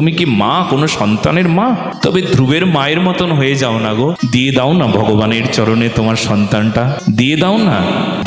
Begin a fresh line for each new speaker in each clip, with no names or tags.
তুমি কি মা, কোনো সন্তানের মা? তবে ধ্রুবের মায়ের মতন হয়ে যাও না গো, দিয়ে দাও না ভগবানের চরণে তোমার সন্তানটা, দিয়ে দাও না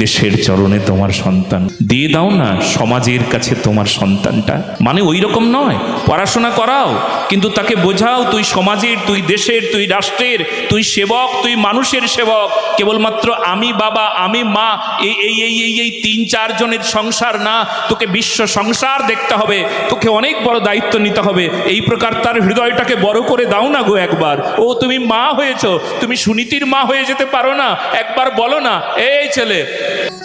দেশের চরণে তোমার সন্তান, দিয়ে দাও না সমাজের কাছে তোমার সন্তানটা। মানে ওই রকম নয়, পড়াশোনা করাও, কিন্তু তাকে বোঝাও তুই সমাজের, তুই দেশের, তুই রাষ্ট্রের, তুই সেবক, তুই মানুষের সেবক। কেবলমাত্র আমি বাবা, আমি মা, এই এই এই এই এই ৩-৪ জনের সংসার না, তোকে বিশ্ব সংসার দেখতে হবে, তোকে অনেক বড় দায়িত্ব নিতে হবে। এই প্রকার তার হৃদয়টাকে বড় করে দাও না গো একবার। ও তুমি মা হয়েছো, তুমি সুনীতির মা হয়ে যেতে পারো না? একবার বলো না, এই ছেলে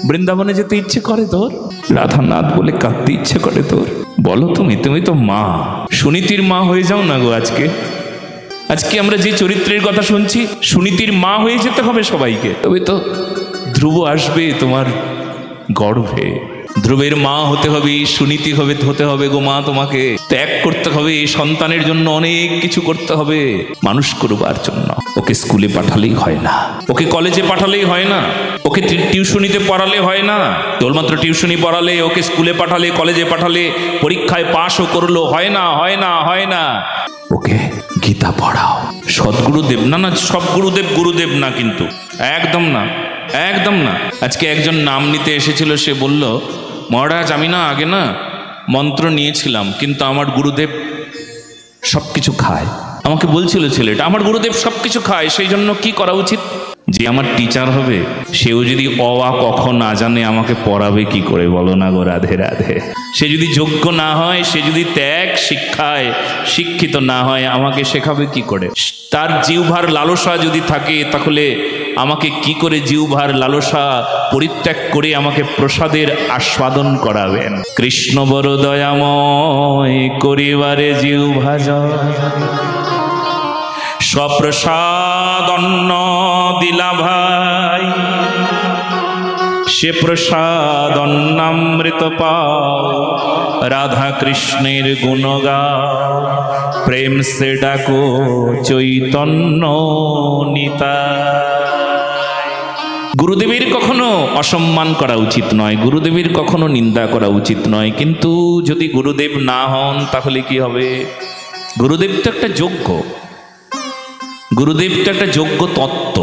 বৃন্দাবনে যেতে ইচ্ছে করে তোর? রাধানাথ বলে কাঁদতে ইচ্ছে করে তোর? বলো তুমি, তুমি তো মা, সুনীতির মা হয়ে যাও না গো। আজকে আজকে আমরা যে চরিত্রের কথা শুনছি, সুনীতির মা হয়ে যেতে হবে সবাইকে, তবে তো ধ্রুব আসবে তোমার গর্ভে। ধ্রুবের মা হতে হবে, সুনীতি হতে হবে গো মা। তোমাকে ত্যাগ করতে হবে, সন্তানের জন্য অনেক কিছু করতে হবে মানুষ করবার জন্য। ওকে স্কুলে পাঠালেই হয় না, ওকে কলেজে পাঠালেই হয় না, ওকে টিউশনিতে পড়ালে হয় না। কেবলমাত্র টিউশনি পড়ালে, ওকে স্কুলে পাঠালে, কলেজে পাঠালে, পরীক্ষায় পাশও করলো হয় না, হয় না, হয় না। ওকে গীতা পড়াও। সদ্গুরুদেব না, না সব গুরুদেব গুরুদেব না, কিন্তু একদম না, একদম না। আজকে একজন নাম নিতে এসেছিল, সে বলল, মহারাজ আমি না আগে না মন্ত্র নিয়েছিলাম, কিন্তু আমার গুরুদেব সব কিছু খায়। আমাকে বলছিল ছেলেটা, আমার গুরুদেব সব কিছু খায়, সেই জন্য কি করা উচিত? যে আমার টিচার হবে সেও যদি অ আ ক খ না জানে, আমাকে পড়াবে কি করে বলো না গো? রাধে রাধে। সে যদি যোগ্য না হয়, সে যদি ত্যাগ শিক্ষায় শিক্ষিত না হয়, আমাকে শেখাবে কি করে? তার জিহ্বার লালসা যদি থাকে, তাহলে আমাকে কি করে জিহ্বার লালসা পরিত্যাগ করে আমাকে প্রসাদের আস্বাদন করাবেন? কৃষ্ণ বড় দয়াময় করিবারে জিহ্বা জয়, স্বপ্রসাদ অন্ন দিলা ভাই, সে প্রসাদ অন্নামৃত পাও, রাধা কৃষ্ণের গুণ গাও, প্রেম সে ডাকো চৈতন্য নিতাই। গুরুদেবের কখনো অসম্মান করা উচিত নয়, গুরুদেবের কখনো নিন্দা করা উচিত নয়, কিন্তু যদি গুরুদেব না হন তাহলে কি হবে? গুরুদেব তো একটা যোগ্য, গুরুদেব তো একটা যোগ্য তত্ত্ব,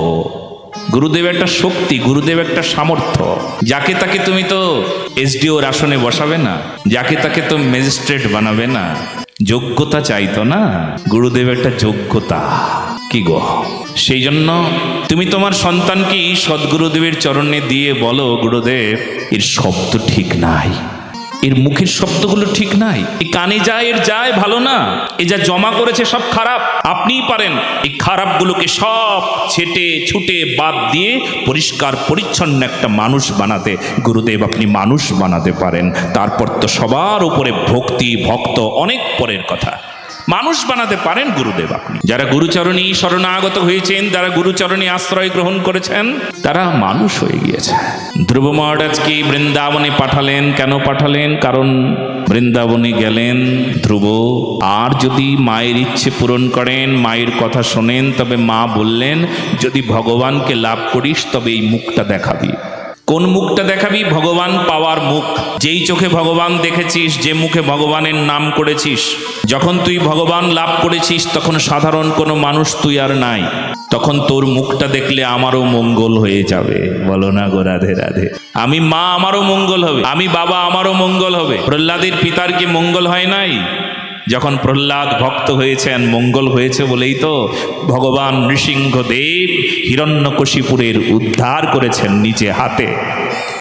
গুরুদেব একটা শক্তি, গুরুদেব একটা সামর্থ্য। যাকে তাকে তুমি তো এসডিওর আসনে বসাবে না, যাকে তাকে তো ম্যাজিস্ট্রেট বানাবে না। যোগ্যতা চাইতো না, গুরুদেব একটা যোগ্যতা। কি গো, সেই জন্য তুমি তোমার সন্তানকে সদ্গুরুদেবের চরণে দিয়ে বলো, গুরুদেব এর শব্দ ঠিক নাই, এর মুখের শব্দগুলো ঠিক নাই, এই কানে যায় এর যায় ভালো না, এ যা জমা করেছে সব খারাপ। আপনিই পারেন এই খারাপগুলোকে সব ছেটে ছুটে বাদ দিয়ে পরিষ্কার পরিচ্ছন্ন একটা মানুষ বানাতে। গুরুদেব আপনি মানুষ বানাতে পারেন, তারপর তো সবার উপরে ভক্তি ভক্ত অনেক পরের কথা। মানুষ বানাতে পারেন গুরুদেব আপনি। যারা গুরুচরণী শরণাগত হয়েছেন, যারা গুরুচরণী আশ্রয় গ্রহণ করেছেন, তারা মানুষ হয়ে গিয়েছে। ধ্রুব মহারাজকে বৃন্দাবনে পাঠালেন। কেন পাঠালেন? কারণ বৃন্দাবনে গেলেন ধ্রুব, আর যদি মায়ের ইচ্ছে পূরণ করেন, মায়ের কথা শোনেন, তবে মা বললেন, যদি ভগবানকে লাভ করিস তবে এই মুখটা দেখাবি। কোন মুখটা দেখাবি? ভগবান পাওয়ার মুখ। যেই চোখে ভগবান দেখেছিস, যে মুখে ভগবানের নাম করেছিস, যখন তুই ভগবান লাভ করেছিস, তখন সাধারণ কোনো মানুষ তুই আর নাই। তখন তোর মুখটা দেখলে আমারও মঙ্গল হয়ে যাবে। বলো না গো রাধে রাধে। আমি মা, আমারও মঙ্গল হবে, আমি বাবা, আমারও মঙ্গল হবে। প্রহ্লাদের পিতার কি মঙ্গল হয় নাই? যখন প্রহ্লাদ ভক্ত হয়েছেন, মঙ্গল হয়েছে বলেই তো ভগবান নৃসিংহদেব হিরণ্যকশিপুরের উদ্ধার করেছেন নিজে হাতে।